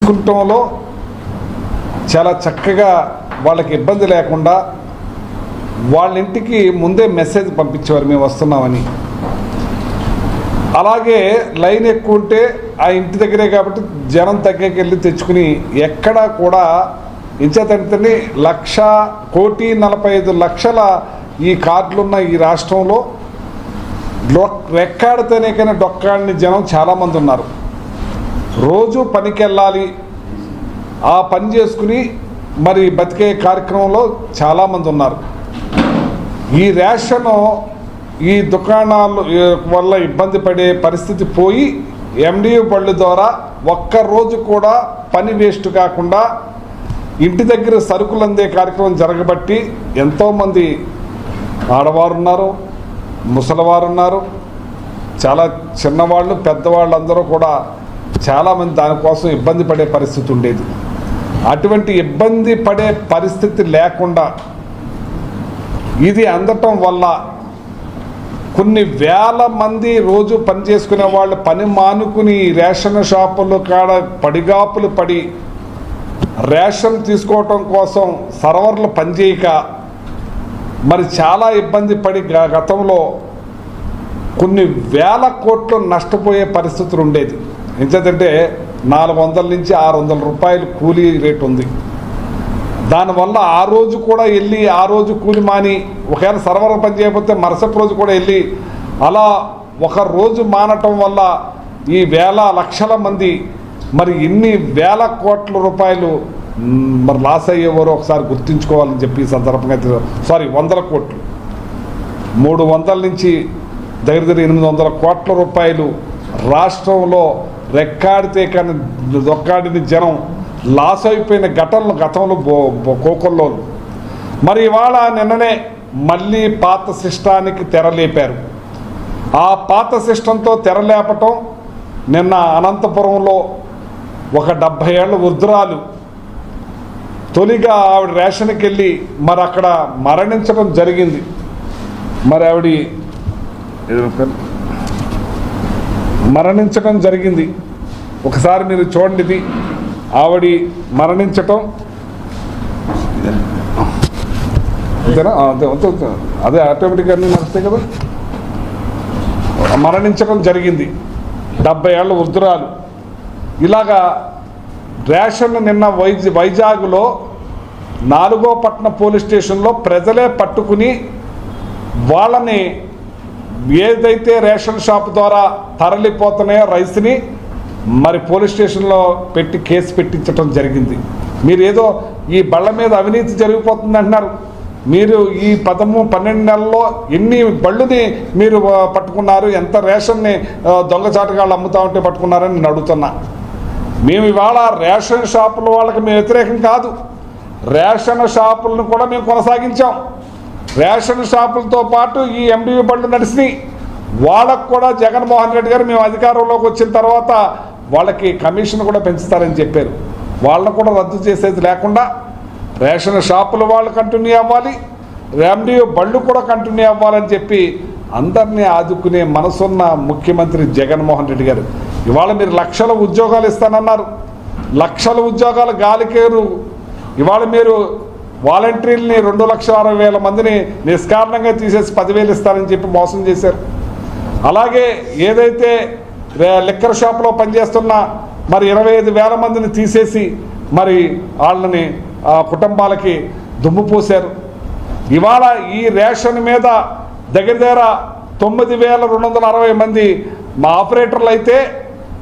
తీసుకుంటంలో చాలా చక్కగా వాళ్ళకి ఇబ్బంది లేకుండా వాళ్ళ ఇంటికి ముందే మెసేజ్ పంపించేవారు మేము వస్తున్నామని. అలాగే లైన్ ఎక్కువ ఉంటే ఆ ఇంటి దగ్గరే కాబట్టి జనం తగ్గకి వెళ్ళి తెచ్చుకుని ఎక్కడా కూడా ఇంచేతంటే 1,45,00,000 ఈ కార్డులున్న ఈ రాష్ట్రంలో రెక్కాడితేనే కానీ డొక్కాడిని జనం చాలామంది ఉన్నారు. రోజు పనికి వెళ్ళాలి, ఆ పని చేసుకుని మరి బతికే కార్యక్రమంలో చాలామంది ఉన్నారు. ఈ రేషను ఈ దుకాణాలు వల్ల ఇబ్బంది పడే పరిస్థితి పోయి ఎండియు బళ్ళు ద్వారా ఒక్కరోజు కూడా పని వేస్ట్ కాకుండా ఇంటి దగ్గర సరుకులు అందే కార్యక్రమం జరగబట్టి ఎంతోమంది ఆడవారు ఉన్నారు, ముసలివారు ఉన్నారు, చాలా చిన్నవాళ్ళు పెద్దవాళ్ళు అందరూ కూడా చాలామంది దానికోసం ఇబ్బంది పడే పరిస్థితి ఉండేది. అటువంటి ఇబ్బంది పడే పరిస్థితి లేకుండా ఇది అందటం వల్ల కొన్ని వేల మంది రోజు పని చేసుకునే వాళ్ళు పని మానుకుని రేషన్ షాపులు కాడ పడిగాపులు పడి రేషన్ తీసుకోవటం కోసం సర్వర్లు పనిచేయక మరి చాలా ఇబ్బంది పడి గతంలో కొన్ని వేల కోట్లు నష్టపోయే పరిస్థితులు ఉండేది. ఎందుకంటే 400 నుంచి 600 రూపాయలు కూలీ రేటు ఉంది. దానివల్ల ఆ రోజు కూడా వెళ్ళి ఆ రోజు కూలి మాని ఒకవేళ సర్వర్ పని చేయకపోతే మరుసటి రోజు కూడా వెళ్ళి అలా ఒక రోజు మానటం వల్ల ఈ వేల లక్షల మంది మరి ఇన్ని వేల కోట్ల రూపాయలు మరి లాస్ అయ్యేవారు ఒకసారి గుర్తుంచుకోవాలని చెప్పి ఈ సందర్భంగా 100 కోట్లు 300 నుంచి దగ్గర 800 కోట్ల రూపాయలు రాష్ట్రంలో రెక్కాడితే కానీ దొక్కాడిని జనం లాస్ అయిపోయిన గతంలో కోకొల్లో. మరి ఇవాళ నిన్ననే మళ్ళీ పాత సిస్టానికి తెరలేపారు. ఆ పాత సిస్టంతో తెరలేపటం నిన్న అనంతపురంలో ఒక 70 ఏళ్ల వృద్ధురాలు తొలిగా ఆవిడ రేషన్కి వెళ్ళి మరి అక్కడ మరణించడం జరిగింది. మరి ఆవిడ మరణించడం జరిగింది. ఒకసారి మీరు చూడండి, ఇది ఆవిడ మరణించటం అంతేనా? అదే ఆటోమేటిక్గా అన్నీ నడుస్తాయి కదా. మరణించడం జరిగింది 70 ఏళ్ల వృద్ధురాలు. ఇలాగా రేషన్ నిన్న వైజాగ్లో 4వ పట్టణ పోలీస్ స్టేషన్లో ప్రజలే పట్టుకుని వాళ్ళని ఏదైతే రేషన్ షాప్ ద్వారా తరలిపోతున్నాయో రైస్ని మరి పోలీస్ స్టేషన్లో పెట్టి కేసు పెట్టించడం జరిగింది. మీరు ఏదో ఈ బళ్ళ మీద అవినీతి జరిగిపోతుంది అంటున్నారు. మీరు ఈ 12 నెలల్లో ఎన్ని బళ్ళుని మీరు పట్టుకున్నారు, ఎంత రేషన్ని దొంగచాటుగాళ్ళు అమ్ముతా ఉంటే పట్టుకున్నారని నేను అడుగుతున్నా. మేము ఇవాళ రేషన్ షాపుల వాళ్ళకి మేము వ్యతిరేకం కాదు, రేషన్ షాపులను కూడా మేము కొనసాగించాం. రేషన్ షాపులతో పాటు ఈ ఎండియు బళ్ళు నడిచినాయి. వాళ్ళకు కూడా జగన్మోహన్ రెడ్డి గారు మేము అధికారంలోకి వచ్చిన తర్వాత వాళ్ళకి కమిషన్ కూడా పెంచుతారని చెప్పారు. వాళ్ళను కూడా రద్దు చేసేది లేకుండా రేషన్ షాపుల వాళ్ళు కంటిన్యూ అవ్వాలి, ఎండియు బళ్ళు కూడా కంటిన్యూ అవ్వాలని చెప్పి అందరినీ ఆదుకునే మనసున్న ముఖ్యమంత్రి జగన్మోహన్ రెడ్డి గారు. ఇవాళ మీరు లక్షల ఉద్యోగాలు ఇస్తానన్నారు, లక్షల ఉద్యోగాలు గాలికేరు. ఇవాళ మీరు వాలంటీర్లని 2,60,000 మందిని నిష్కారణంగా తీసేసి 10,000 ఇస్తారని చెప్పి మోసం చేశారు. అలాగే ఏదైతే లిక్కర్ షాప్లో పనిచేస్తున్న మరి 25,000 మందిని తీసేసి మరి వాళ్ళని కుటుంబాలకి దుమ్ము పోశారు. ఇవాళ ఈ రేషన్ మీద దగ్గర 9,260 మంది మా ఆపరేటర్లు అయితే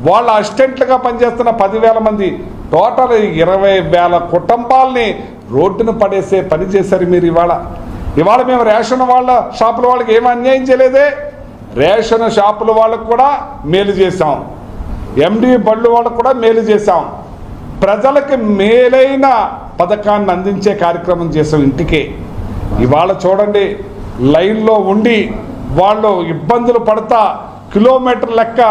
వాళ్ళ అసిస్టెంట్లుగా పనిచేస్తున్న 10,000 మంది, టోటల్ 20,000 కుటుంబాలని రోడ్డును పడేసే పని చేశారు మీరు. ఇవాళ మేము రేషన్ వాళ్ళ షాపుల వాళ్ళకి ఏమీ అన్యాయం చేయలేదే, రేషన్ షాపుల వాళ్ళకు కూడా మేలు చేశాం, ఎండి బళ్ళు వాళ్ళకు కూడా మేలు చేశాం, ప్రజలకు మేలైన పథకాన్ని అందించే కార్యక్రమం చేసాం ఇంటికే. ఇవాళ చూడండి, లైన్లో ఉండి వాళ్ళు ఇబ్బందులు పడతా కిలోమీటర్ లెక్క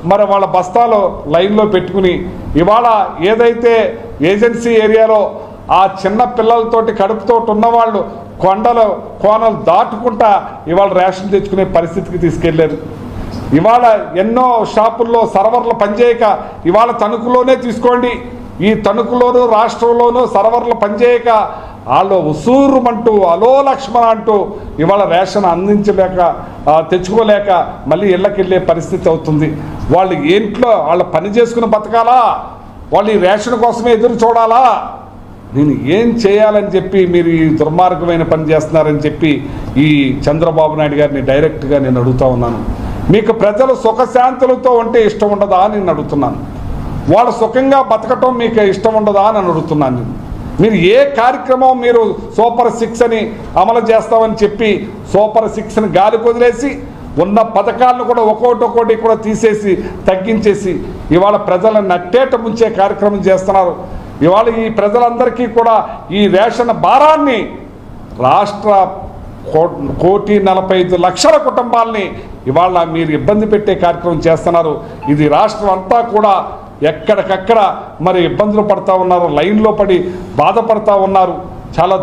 మరి వాళ్ళ బస్తాలు లైన్లో పెట్టుకుని ఇవాళ ఏదైతే ఏజెన్సీ ఏరియాలో ఆ చిన్న పిల్లలతోటి కడుపుతోటి ఉన్నవాళ్ళు కొండలు కోనలు దాటుకుంటా ఇవాళ రేషన్ తెచ్చుకునే పరిస్థితికి తీసుకెళ్లారు. ఇవాళ ఎన్నో షాపుల్లో సర్వర్లు పనిచేయక ఇవాళ తణుకులోనే తీసుకోండి, ఈ తణుకులోనూ రాష్ట్రంలోనూ సర్వర్లు పనిచేయక వాళ్ళు ఉసూరుమంటూ అలో లక్ష్మణ అంటూ ఇవాళ రేషన్ అందించలేక తెచ్చుకోలేక మళ్ళీ ఇళ్ళకెళ్ళే పరిస్థితి అవుతుంది. వాళ్ళు ఇంట్లో వాళ్ళ పని చేసుకుని బతకాలా, వాళ్ళు ఈ రేషన్ కోసమే ఎదురు చూడాలా? నేను ఏం చేయాలని చెప్పి మీరు ఈ దుర్మార్గమైన పని చేస్తున్నారని చెప్పి ఈ చంద్రబాబు నాయుడు గారిని డైరెక్ట్గా నేను అడుగుతా ఉన్నాను. మీకు ప్రజలు సుఖశాంతులతో ఉంటే ఇష్టం ఉండదా అని నేను అడుగుతున్నాను. వాళ్ళు సుఖంగా బతకటం మీకు ఇష్టం ఉండదా అని అడుగుతున్నాను నేను. మీరు ఏ కార్యక్రమం మీరు సూపర్ 6 అని అమలు చేస్తామని చెప్పి సూపర్ 6ని గాలికి వదిలేసి ఉన్న పథకాలను కూడా ఒక్కొక్కటి కూడా తీసేసి తగ్గించేసి ఇవాళ ప్రజలను నట్టేట ముంచే కార్యక్రమం చేస్తున్నారు. ఇవాళ ఈ ప్రజలందరికీ కూడా ఈ రేషన్ భారాన్ని రాష్ట్ర 1,45,00,000 కుటుంబాలని ఇవాళ మీరు ఇబ్బంది పెట్టే కార్యక్రమం చేస్తున్నారు. ఇది రాష్ట్రం అంతా కూడా ఎక్కడికక్కడ మరి ఇబ్బందులు పడతా ఉన్నారు, లైన్లో పడి బాధపడతా ఉన్నారు. చాలా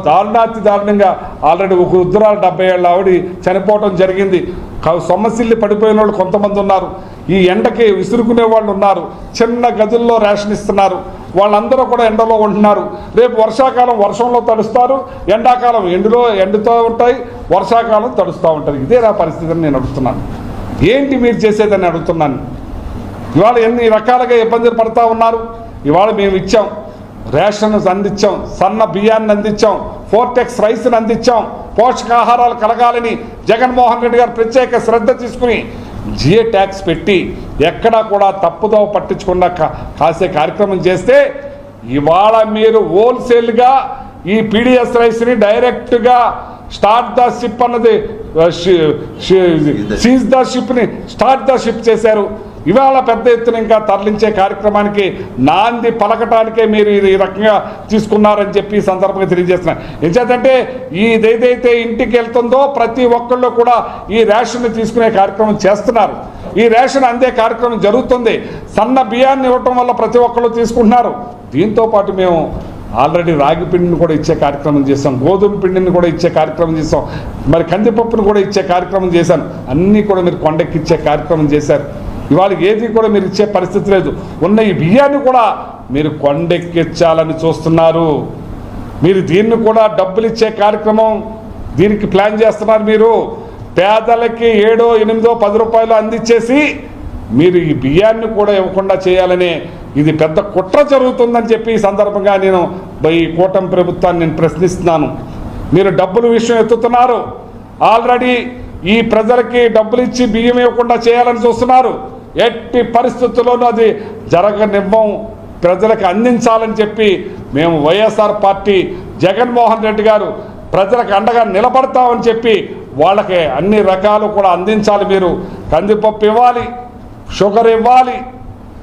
దారుణంగా ఆల్రెడీ ఒక వృద్ధురాలు 70 ఏళ్ళ ఆవిడ చనిపోవడం జరిగింది. సొమ్మసిల్లి పడిపోయిన వాళ్ళు కొంతమంది ఉన్నారు. ఈ ఎండకి విసురుకునే వాళ్ళు ఉన్నారు. చిన్న గదుల్లో రేషన్ ఇస్తున్నారు. వాళ్ళందరూ కూడా ఎండలో ఉంటున్నారు. రేపు వర్షాకాలం వర్షంలో తడుస్తారు, ఎండాకాలం ఎండుతూ ఉంటాయి, వర్షాకాలం తడుస్తూ ఉంటారు. ఇదే నా పరిస్థితి అని నేను అడుగుతున్నాను. ఏంటి మీరు చేసేదని అడుగుతున్నాను. ఇవాళ ఎన్ని రకాలుగా ఇబ్బందులు పడుతూ ఉన్నారు. ఇవాళ మేము ఇచ్చాం, రేషన్ అందించాం, సన్న బియ్యాన్ని అందించాం, 4-X రైస్ని అందించాం. పోషకాహారాలు కలగాలని జగన్మోహన్ రెడ్డి గారు ప్రత్యేక శ్రద్ధ తీసుకుని జిఏ ట్యాక్స్ పెట్టి ఎక్కడా కూడా తప్పుదోవ పట్టించకుండా కాసే కార్యక్రమం చేస్తే ఇవాళ మీరు హోల్సేల్గా ఈ పీడిఎస్ రైస్ని డైరెక్ట్గా స్టార్ట్ ద షిప్ అన్నది సీజ్ ద షిప్ని స్టార్ట్ ద షిప్ చేశారు. ఇవాళ పెద్ద ఎత్తున ఇంకా తరలించే కార్యక్రమానికి నాంది పలకటానికే మీరు ఈ రకంగా తీసుకున్నారని చెప్పి ఈ సందర్భంగా తెలియజేస్తున్నారు. ఎంచేతంటే ఏదైతే ఇంటికి వెళ్తుందో ప్రతి ఒక్కళ్ళు కూడా ఈ రేషన్ తీసుకునే కార్యక్రమం చేస్తున్నారు. ఈ రేషన్ అందే కార్యక్రమం జరుగుతుంది. సన్న బియ్యాన్ని ఇవ్వటం వల్ల ప్రతి ఒక్కళ్ళు తీసుకుంటున్నారు. దీంతోపాటు మేము ఆల్రెడీ రాగి పిండిని కూడా ఇచ్చే కార్యక్రమం చేసాం, గోధుమ పిండిని కూడా ఇచ్చే కార్యక్రమం చేసాం, మరి కందిపప్పును కూడా ఇచ్చే కార్యక్రమం చేశాను. అన్నీ కూడా మీరు కొండెక్కిచ్చే కార్యక్రమం చేశారు. ఇవాళ ఏది కూడా మీరు ఇచ్చే పరిస్థితి లేదు. ఉన్న ఈ బియ్యాన్ని కూడా మీరు కొండెక్కించాలని చూస్తున్నారు. మీరు దీన్ని కూడా డబ్బులు ఇచ్చే కార్యక్రమం దీనికి ప్లాన్ చేస్తున్నారు. మీరు పేదలకి 7, 8, 10 రూపాయలు అందించేసి మీరు ఈ బియ్యాన్ని కూడా ఇవ్వకుండా చేయాలనే ఇది పెద్ద కుట్ర జరుగుతుందని చెప్పి ఈ సందర్భంగా నేను ఈ కూటమి ప్రభుత్వాన్ని నేను ప్రశ్నిస్తున్నాను. మీరు డబ్బుల విషయం ఎత్తుతున్నారు. ఆల్రెడీ ఈ ప్రజలకి డబ్బులు ఇచ్చి బియ్యం ఇవ్వకుండా చేయాలని చూస్తున్నారు. ఎట్టి పరిస్థితుల్లోనూ అది జరగనివ్వం, ప్రజలకు అందించాలని చెప్పి మేము వైఎస్ఆర్ పార్టీ జగన్మోహన్ రెడ్డి గారు ప్రజలకు అండగా నిలబడతామని చెప్పి వాళ్ళకి అన్ని రకాలు కూడా అందించాలి. మీరు కందిపప్పు ఇవ్వాలి, షుగర్ ఇవ్వాలి,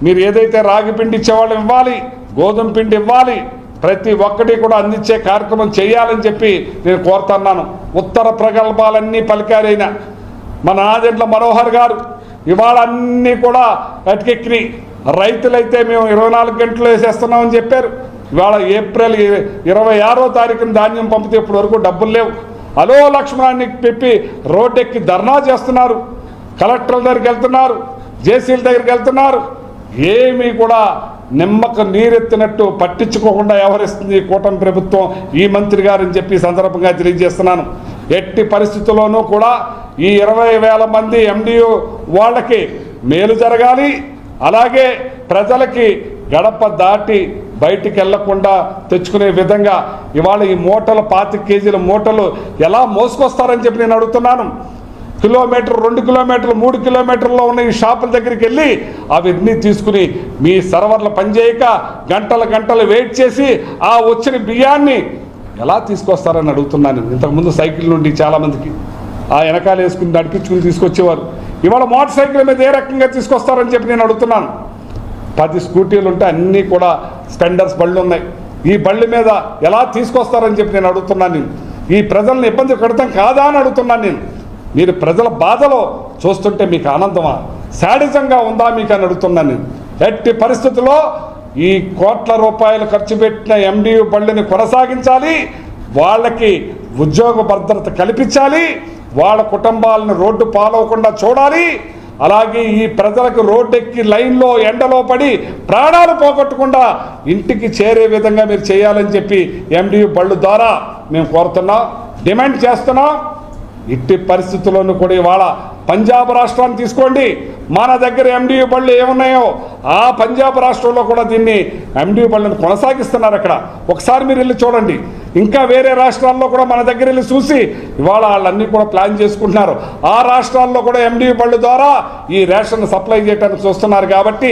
మీరు ఏదైతే రాగి పిండి ఇచ్చేవాళ్ళు ఇవ్వాలి, గోధుమ పిండి ఇవ్వాలి, ప్రతి ఒక్కటి కూడా అందించే కార్యక్రమం చేయాలని చెప్పి నేను కోరుతున్నాను. ఉత్తర ప్రగల్భాలన్నీ పలికారైన మన నాదెండ్ల మనోహర్ గారు ఇవాళ అన్నీ కూడా అటుకెక్కి రైతులైతే మేము 24 గంటలు వేసేస్తున్నామని చెప్పారు. ఇవాళ ఏప్రిల్ 26వ తారీఖున ధాన్యం పంపితే ఇప్పటి వరకు డబ్బులు లేవు. అలో లక్ష్మణాన్ని పెట్టి రోడ్డెక్కి ధర్నా చేస్తున్నారు, కలెక్టర్ల దగ్గరికి వెళ్తున్నారు, జేసీల దగ్గరికి వెళ్తున్నారు. ఏమీ కూడా నిమ్మక నీరెత్తినట్టు పట్టించుకోకుండా వ్యవహరిస్తుంది కూటమి ప్రభుత్వం, ఈ మంత్రి గారు అని చెప్పి సందర్భంగా తెలియజేస్తున్నాను. ఎట్టి పరిస్థితుల్లోనూ కూడా ఈ 20,000 మంది MDO వాళ్ళకి మేలు జరగాలి. అలాగే ప్రజలకి గడప దాటి బయటికి వెళ్లకుండా తెచ్చుకునే విధంగా ఇవాళ ఈ మూటలు 25 కేజీల మూటలు ఎలా మోసుకొస్తారని చెప్పి నేను అడుగుతున్నాను. కిలోమీటర్, 2 కిలోమీటర్లు, 3 కిలోమీటర్లో ఉన్న ఈ షాపుల దగ్గరికి వెళ్ళి అవన్నీ తీసుకుని మీ సర్వర్లు పనిచేయక గంటలు వెయిట్ చేసి ఆ వచ్చిన బియ్యాన్ని ఎలా తీసుకొస్తారని అడుగుతున్నాను. ఇంతకుముందు సైకిల్ నుండి చాలామందికి ఆ వెనకాల వేసుకుని నడిపించుకుని తీసుకొచ్చేవారు. ఇవాళ మోటార్ సైకిల్ మీద ఏ రకంగా తీసుకొస్తారని చెప్పి నేను అడుగుతున్నాను. 10 స్కూటీలు ఉంటే అన్నీ కూడా స్పెండర్స్ బళ్ళు ఉన్నాయి. ఈ బళ్ళు మీద ఎలా తీసుకొస్తారని చెప్పి నేను అడుగుతున్నాను. ఈ ప్రజలను ఇబ్బంది పెడతాం కాదా అని అడుగుతున్నాను నేను. మీరు ప్రజల బాధలో చూస్తుంటే మీకు ఆనందమా, శాడిజంగా ఉందా మీకు అని అడుగుతున్నాను నేను. ఎట్టి పరిస్థితుల్లో ఈ కోట్ల రూపాయలు ఖర్చు పెట్టిన MDO బళ్ళని కొనసాగించాలి, వాళ్ళకి ఉద్యోగ భద్రత కల్పించాలి, వాళ్ళ కుటుంబాలను రోడ్డు పాలవకుండా చూడాలి, అలాగే ఈ ప్రజలకు రోడ్డెక్కి లైన్లో ఎండలో పడి ప్రాణాలు పోగొట్టకుండా ఇంటికి చేరే విధంగా మీరు చేయాలని చెప్పి ఎండియు బళ్ళు ద్వారా మేము కోరుతున్నాం, డిమాండ్ చేస్తున్నాం. ఇట్టి పరిస్థితుల్లోనూ కూడా ఇవాళ పంజాబ్ రాష్ట్రాన్ని తీసుకోండి, మన దగ్గర ఎండియు బళ్ళు ఏమున్నాయో ఆ పంజాబ్ రాష్ట్రంలో కూడా దీన్ని ఎండియు బళ్ళని కొనసాగిస్తున్నారు. అక్కడ ఒకసారి మీరు వెళ్ళి చూడండి. ఇంకా వేరే రాష్ట్రాల్లో కూడా మన దగ్గర వెళ్ళి చూసి ఇవాళ వాళ్ళన్నీ కూడా ప్లాన్ చేసుకుంటున్నారు. ఆ రాష్ట్రాల్లో కూడా ఎండియు బళ్ళు ద్వారా ఈ రేషన్ సప్లై చేయడానికి చూస్తున్నారు. కాబట్టి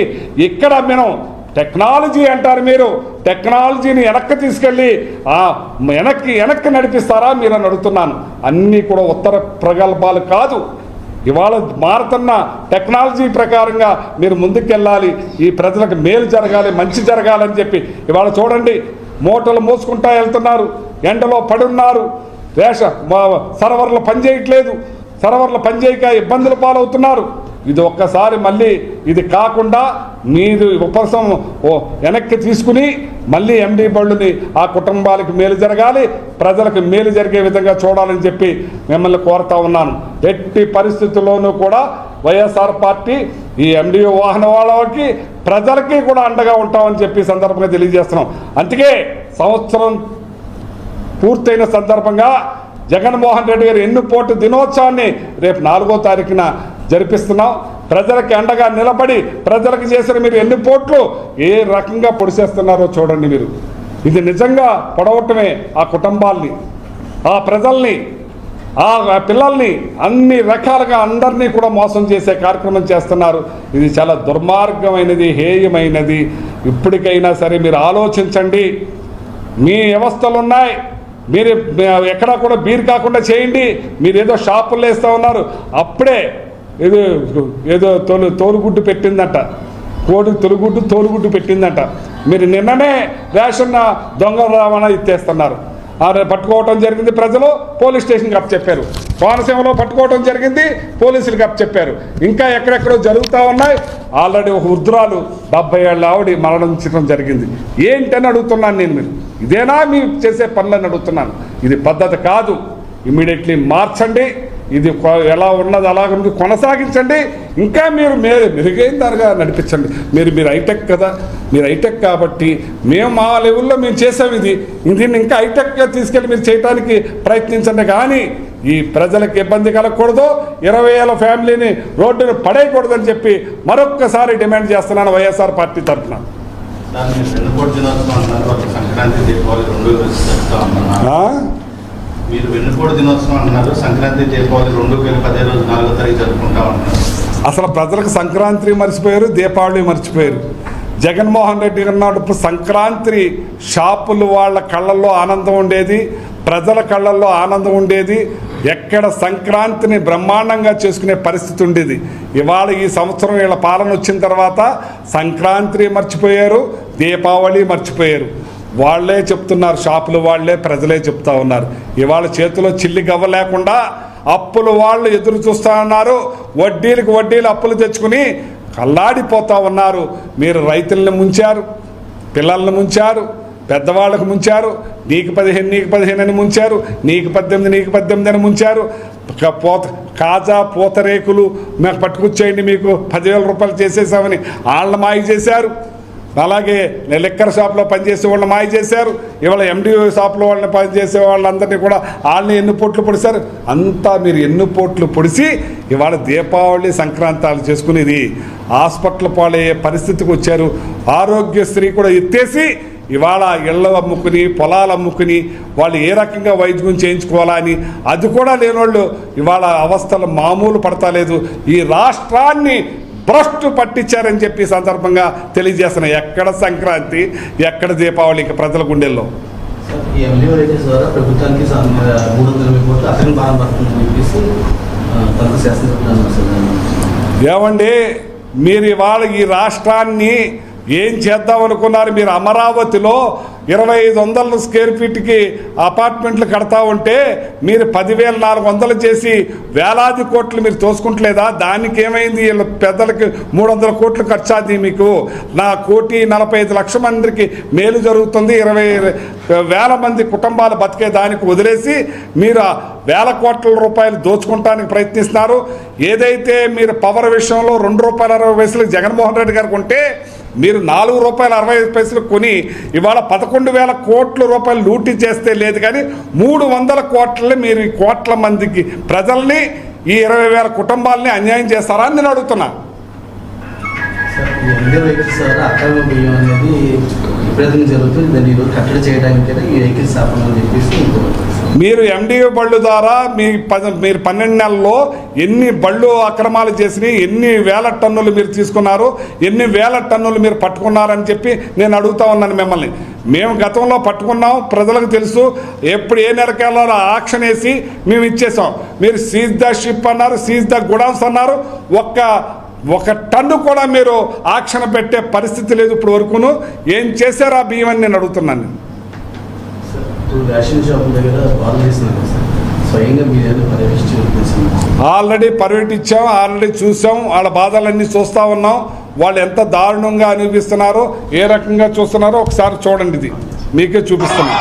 ఇక్కడ మనం టెక్నాలజీ అంటారు, మీరు టెక్నాలజీని వెనక్కి తీసుకెళ్ళి వెనక్కి నడిపిస్తారా మీరు అని అడుగుతున్నాను. అన్నీ కూడా ఉత్తర ప్రగల్భాలు కాదు. ఇవాళ మారుతున్న టెక్నాలజీ ప్రకారంగా మీరు ముందుకెళ్ళాలి, ఈ ప్రజలకు మేలు జరగాలి, మంచి జరగాలని చెప్పి ఇవాళ చూడండి, మూటలు మోసుకుంటా వెళ్తున్నారు, ఎండలో పడున్నారు, సర్వర్లు పనిచేయట్లేదు, సర్వర్లు పనిచేయక ఇబ్బందులు పాలవుతున్నారు. ఇది ఒక్కసారి మళ్ళీ ఇది కాకుండా మీరు ఉపశమనం వెనక్కి తీసుకుని మళ్ళీ ఎండి బళ్ళుని ఆ కుటుంబాలకు మేలు జరగాలి, ప్రజలకు మేలు జరిగే విధంగా చూడాలని చెప్పి మిమ్మల్ని కోరుతా ఉన్నాను. ఎట్టి పరిస్థితుల్లోనూ కూడా వైఎస్ఆర్ పార్టీ ఈ ఎండిఓ వాహన వాళ్ళకి ప్రజలకి కూడా అండగా ఉంటామని చెప్పి సందర్భంగా తెలియజేస్తున్నాం. అందుకే సంవత్సరం పూర్తయిన సందర్భంగా జగన్మోహన్ రెడ్డి గారి ఎన్నుపోటు దినోత్సవాన్ని రేపు 4వ తారీఖున జరిపిస్తున్నాం. ప్రజలకి అండగా నిలబడి ప్రజలకు చేసిన మీరు ఎన్ని పోట్లు ఏ రకంగా పొడిచేస్తున్నారో చూడండి. మీరు ఇది నిజంగా పొడవటమే ఆ కుటుంబాల్ని, ఆ ప్రజల్ని, ఆ పిల్లల్ని అన్ని రకాలుగా అందరినీ కూడా మోసం చేసే కార్యక్రమం చేస్తున్నారు. ఇది చాలా దుర్మార్గమైనది, హేయమైనది. ఇప్పటికైనా సరే మీరు ఆలోచించండి. మీ వ్యవస్థలు ఉన్నాయి, మీరు ఎక్కడా కూడా బీర్ కాకుండా చేయండి. మీరు ఏదో షాపుల్లో వేస్తూ ఉన్నారు. అప్పుడే ఏదో తోలుగుడ్డు పెట్టిందట, కోడి తోలుగుడ్డు పెట్టిందట. మీరు నిన్ననే రేషన్ దొంగ రవాణా ఇచ్చేస్తున్నారు. పట్టుకోవటం జరిగింది, ప్రజలు పోలీస్ స్టేషన్కి అప్పచెప్పారు. కోనసీమలో పట్టుకోవటం జరిగింది, పోలీసులకు అప్పచెప్పారు. ఇంకా ఎక్కడెక్కడో జరుగుతూ ఉన్నాయి. ఆల్రెడీ ఒక వృద్ధురాలు 70 ఏళ్ళ ఆవిడ మరణించడం జరిగింది. ఏంటని అడుగుతున్నాను నేను. మీరు ఇదేనా మీరు చేసే పనులని అడుగుతున్నాను. ఇది పద్ధతి కాదు. ఇమీడియట్లీ మార్చండి. ఇది ఎలా ఉన్నది అలాగ కొనసాగించండి. ఇంకా మీరు మెరుగైన దానిగా నడిపించండి. మీరు హైటెక్ కదా, మీరు హైటెక్ కాబట్టి మేము మా లెవెల్లో మేము చేసాం. దీన్ని ఇంకా హైటెక్గా తీసుకెళ్ళి మీరు చేయడానికి ప్రయత్నించండి. కానీ ఈ ప్రజలకు ఇబ్బంది కలగకూడదు, 20 ఏళ్ళ ఫ్యామిలీని రోడ్డును పడేయకూడదని చెప్పి మరొక్కసారి డిమాండ్ చేస్తున్నాను వైఎస్ఆర్ పార్టీ తరఫున. మీరు వెన్నుపోటు దినోత్సవం అంటున్నారు, సంక్రాంతి దీపావళి 2 కలిపి అదే రోజు 4వ తారీఖు జరుపుకుంటా ఉంటున్నారు. అసలు ప్రజలకు సంక్రాంతి మర్చిపోయారు, దీపావళి మర్చిపోయారు. జగన్మోహన్ రెడ్డి అన్నప్పుడు సంక్రాంతి షాపులు వాళ్ళ కళ్ళల్లో ఆనందం ఉండేది, ప్రజల కళ్ళల్లో ఆనందం ఉండేది. ఎక్కడ సంక్రాంతిని బ్రహ్మాండంగా చేసుకునే పరిస్థితి ఉండేది. ఇవాళ ఈ సంవత్సరం వీళ్ళ పాలన వచ్చిన తర్వాత సంక్రాంతి మర్చిపోయారు, దీపావళి మర్చిపోయారు. వాళ్ళే చెప్తున్నారు, షాపులు వాళ్ళే, ప్రజలే చెప్తా ఉన్నారు. ఇవాళ చేతిలో చిల్లి గవ్వ లేకుండా అప్పులు వాళ్ళు ఎదురు చూస్తూ ఉన్నారు. వడ్డీలు అప్పులు తెచ్చుకుని కల్లాడిపోతూ ఉన్నారు. మీరు రైతులను ముంచారు, పిల్లలను ముంచారు, పెద్దవాళ్ళకు ముంచారు. నీకు 15 అని ముంచారు, నీకు 18 అని ముంచారు. కాజా పూతరేకులు మాకు పట్టుకొచ్చేయండి, మీకు 10,000 రూపాయలు చేసేసామని వాళ్ళని మాయ చేశారు. అలాగే లిక్కర్ షాప్లో పనిచేసే వాళ్ళని మాయ చేశారు. ఇవాళ ఎండిఓ షాప్లో వాళ్ళని పనిచేసే వాళ్ళందరినీ కూడా వాళ్ళని ఎన్నుపోట్లు పొడిశారు. అంతా మీరు ఎన్నుపోట్లు పొడిచి ఇవాళ దీపావళి సంక్రాంతాలు చేసుకునేది హాస్పిటల్ పాలయ్యే పరిస్థితికి వచ్చారు. ఆరోగ్యశ్రీ కూడా ఎత్తేసి ఇవాళ ఇళ్ళు అమ్ముకుని, పొలాలు అమ్ముకుని వాళ్ళు ఏ రకంగా వైద్యం చేయించుకోవాలా అని అది కూడా లేనివాళ్ళు ఇవాళ అవస్థలు మామూలు పడతలేదు. ఈ రాష్ట్రాన్ని భ్రష్టు పట్టించారని చెప్పి సందర్భంగా తెలియజేస్తున్నా. ఎక్కడ సంక్రాంతి, ఎక్కడ దీపావళికి ప్రజల గుండెల్లో. ఏమండి, మీరు ఇవాళ ఈ రాష్ట్రాన్ని ఏం చేద్దాం అనుకున్నారు మీరు? అమరావతిలో 2500 స్క్వేర్ ఫీట్కి అపార్ట్మెంట్లు కడతా ఉంటే మీరు 10,400 చేసి వేలాది కోట్లు మీరు తోసుకుంటలేదా? దానికి ఏమైంది? వీళ్ళ పెద్దలకి 300 కోట్లు ఖర్చు అది మీకు. నా 1,45,00,000 మందికి మేలు జరుగుతుంది, 20,000 మంది కుటుంబాలు బతికే దానికి వదిలేసి మీరు వేల కోట్ల రూపాయలు దోచుకుంటానికి ప్రయత్నిస్తున్నారు. ఏదైతే మీరు పవర్ విషయంలో ₹2.60 జగన్మోహన్ రెడ్డి గారికి ఉంటే మీరు ₹4.65 కొని ఇవాళ 11,000 కోట్ల రూపాయలు లూటీ చేస్తే లేదు, కానీ 300 కోట్లని మీరు ఈ కోట్ల మందికి ప్రజల్ని ఈ 20,000 కుటుంబాలని అన్యాయం చేస్తారా అని నేను అడుగుతున్నా. అక్రమ బియ్యం అనేది విపరీతంగా జరుగుతుంది. దాన్ని ఈరోజు కట్టడి చేయడానికి ఈ వెహికల్స్ ఆపమని చెప్పేసి మీరు ఎండిఓ బళ్ళు ద్వారా మీరు 12 నెలల్లో ఎన్ని బళ్ళు అక్రమాలు చేసినాయి, ఎన్ని వేల టన్నులు మీరు తీసుకున్నారు, ఎన్ని వేల టన్నులు మీరు పట్టుకున్నారని చెప్పి నేను అడుగుతా ఉన్నాను మిమ్మల్ని. మేము గతంలో పట్టుకున్నాం, ప్రజలకు తెలుసు. ఎప్పుడు ఏ నెలకాలలో ఆక్షన్ వేసి మేము ఇచ్చేసాం. మీరు సీజ్ ద షిప్ అన్నారు, సీజ్ ద గుడౌన్స్ అన్నారు. ఒక టన్ను కూడా మీరు ఆక్షన్ పెట్టే పరిస్థితి లేదు ఇప్పుడు వరకును. ఏం చేశారా బియ్యం అని నేను అడుగుతున్నాను. రేషన్ షాపుల దగ్గర బాగా చేస్తున్నారు సార్, స్వయంగా మీరు ఆల్రెడీ పర్యటించాం, ఆల్రెడీ చూసాం, వాళ్ళ బాధలన్నీ చూస్తూ ఉన్నాం. వాళ్ళు ఎంత దారుణంగా అనిపిస్తున్నారో, ఏ రకంగా చూస్తున్నారో ఒకసారి చూడండి. ఇది మీకే చూపిస్తున్నాం.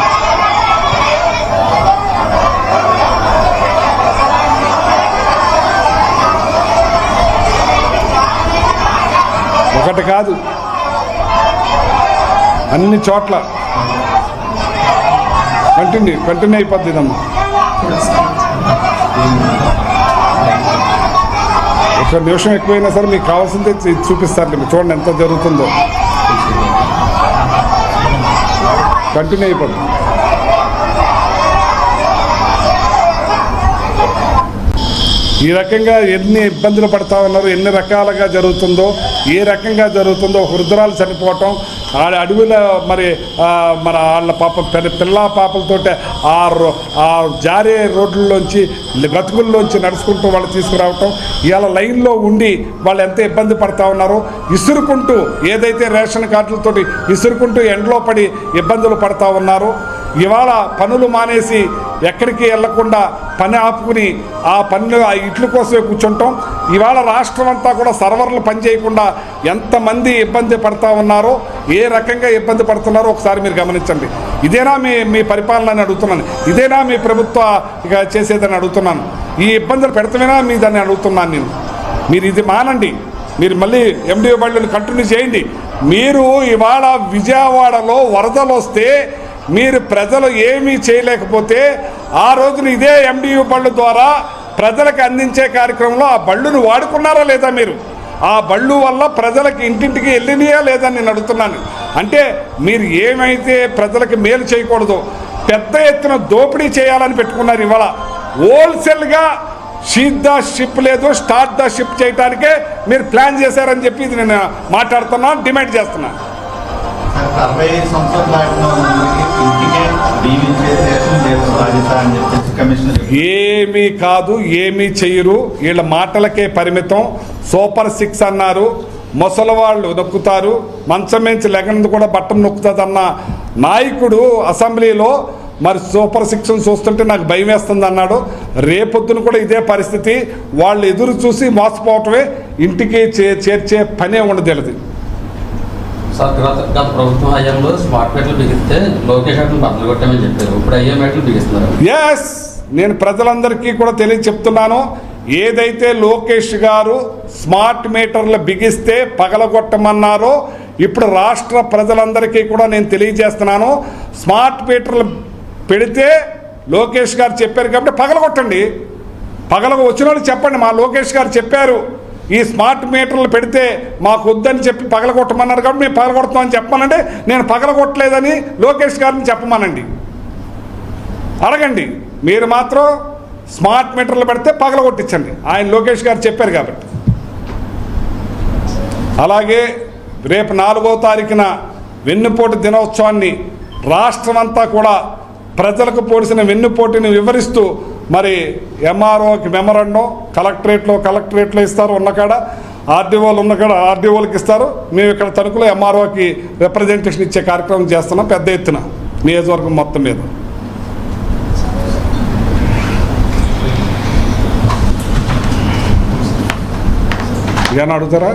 ఒకటి కాదు, అన్ని చోట్ల కంటిన్యూ అయిపోద్ది ఇదమ్మా. ఒక నిమిషం ఎక్కువైనా సరే మీకు కావాల్సిందే చూపిస్తారు. చూడండి ఎంత జరుగుతుందో, కంటిన్యూ అయిపోద్ది. ఈ రకంగా ఎన్ని ఇబ్బందులు పడతా ఉన్నారు, ఎన్ని రకాలుగా జరుగుతుందో, ఏ రకంగా జరుగుతుందో. వృద్ధురాలు చనిపోవటం, అడవిలో మరి వాళ్ళ పాపం పిల్ల పాపలతోటే ఆ జారే రోడ్లలోంచి గతుకుల్లోంచి నడుచుకుంటూ వాళ్ళు తీసుకురావటం, ఇవాళ లైన్లో ఉండి వాళ్ళు ఎంత ఇబ్బంది పడతా ఉన్నారో, ఇసురుకుంటూ ఏదైతే రేషన్ కార్డులతోటి ఇసురుకుంటూ ఎండలో పడి ఇబ్బందులు పడతా ఉన్నారో. ఇవాళ పనులు మానేసి ఎక్కడికి వెళ్లకుండా పని ఆపుకుని ఆ పనులు ఆ ఇట్ల కోసమే కూర్చుంటాం. ఇవాళ రాష్ట్రం అంతా కూడా సర్వర్లు పనిచేయకుండా ఎంతమంది ఇబ్బంది పడతా ఉన్నారో, ఏ రకంగా ఇబ్బంది పడుతున్నారో ఒకసారి మీరు గమనించండి. ఇదేనా మీ పరిపాలన అని అడుగుతున్నాను. ఇదేనా మీ ప్రభుత్వ ఇక చేసేదని అడుగుతున్నాను. ఈ ఇబ్బందులు పెడతామేనా మీ దాన్ని అడుగుతున్నాను నేను. మీరు ఇది మానండి. మీరు మళ్ళీ ఎండిఓ బళ్ళని కంటిన్యూ చేయండి. మీరు ఇవాళ విజయవాడలో వరదలు వస్తే మీరు ప్రజలు ఏమీ చేయలేకపోతే ఆ రోజున ఇదే ఎండియు బళ్ళు ద్వారా ప్రజలకు అందించే కార్యక్రమంలో ఆ బళ్ళును వాడుకున్నారా లేదా? మీరు ఆ బళ్ళు వల్ల ప్రజలకు ఇంటింటికి వెళ్ళినాయా లేదా నేను అడుగుతున్నాను. అంటే మీరు ఏమైతే ప్రజలకు మేలు చేయకూడదు, పెద్ద ఎత్తున దోపిడీ చేయాలని పెట్టుకున్నారు. ఇవాళ హోల్సేల్గా సీజ్ ద షిప్ లేదు, స్టార్ట్ ద షిప్ చేయడానికే మీరు ప్లాన్ చేశారని చెప్పి ఇది నేను మాట్లాడుతున్నాను, డిమాండ్ చేస్తున్నాను. 65 సంవత్సరాల ఏమీ కాదు, ఏమీ చెయ్యరు. వీళ్ళ మాటలకే పరిమితం. సూపర్ 6 అన్నారు, ముసలివాళ్ళు నొక్కుతారు, మంచం నుంచి లెగనందు కూడా బట్టను నొక్కుతుందన్న నాయకుడు అసెంబ్లీలో మరి సూపర్ 6 చూస్తుంటే నాకు భయం వేస్తుంది అన్నాడు. రేపొద్దున కూడా ఇదే పరిస్థితి. వాళ్ళు ఎదురు చూసి మోసపోవటమే, ఇంటికి చేర్చే పనే ఉండదు. సార్ గత ప్రభుత్వం హయాంలో స్మార్ట్ మీటర్లు బిగిస్తే లోకేష్ అట్లా బట్టలు కొట్టామని చెప్పారు. ఇప్పుడు అయ్యే మీటర్లు బిగిస్తున్నారు. ఎస్, నేను ప్రజలందరికీ కూడా చెప్తున్నాను. ఏదైతే లోకేష్ గారు స్మార్ట్ మీటర్లు బిగిస్తే పగలగొట్టమన్నారో ఇప్పుడు రాష్ట్ర ప్రజలందరికీ కూడా నేను తెలియజేస్తున్నాను. స్మార్ట్ మీటర్లు పెడితే లోకేష్ గారు చెప్పారు కాబట్టి పగలగొట్టండి. వచ్చిన వాళ్ళు చెప్పండి, మా లోకేష్ గారు చెప్పారు ఈ స్మార్ట్ మీటర్లు పెడితే మాకు వద్దని చెప్పి పగలగొట్టమన్నారు కాబట్టి మేము పగలగొడతామని చెప్పమనండి. నేను పగలగొట్టలేదని లోకేష్ గారిని చెప్పమనండి, అడగండి. మీరు మాత్రం స్మార్ట్ మీటర్లు పెడితే పగలగొట్టించండి, ఆయన లోకేష్ గారు చెప్పారు కాబట్టి. అలాగే రేపు 4వ తారీఖున వెన్నుపోటు దినోత్సవాన్ని రాష్ట్రమంతా కూడా ప్రజలకు పోడిసిన వెన్నుపోటుని వివరిస్తూ మరి ఎంఆర్ఓకి మెమరాండం కలెక్టరేట్లో ఇస్తారు ఉన్నకాడ ఆర్డీఓలు ఉన్న కూడా ఆర్డీఓలకు ఇస్తారు. మేము ఇక్కడ తణుకులో ఎంఆర్ఓకి రిప్రజెంటేషన్ ఇచ్చే కార్యక్రమం చేస్తున్నాం పెద్ద ఎత్తున నియోజకవర్గం మొత్తం మీద. ఏమన్నా అడుగుతారా?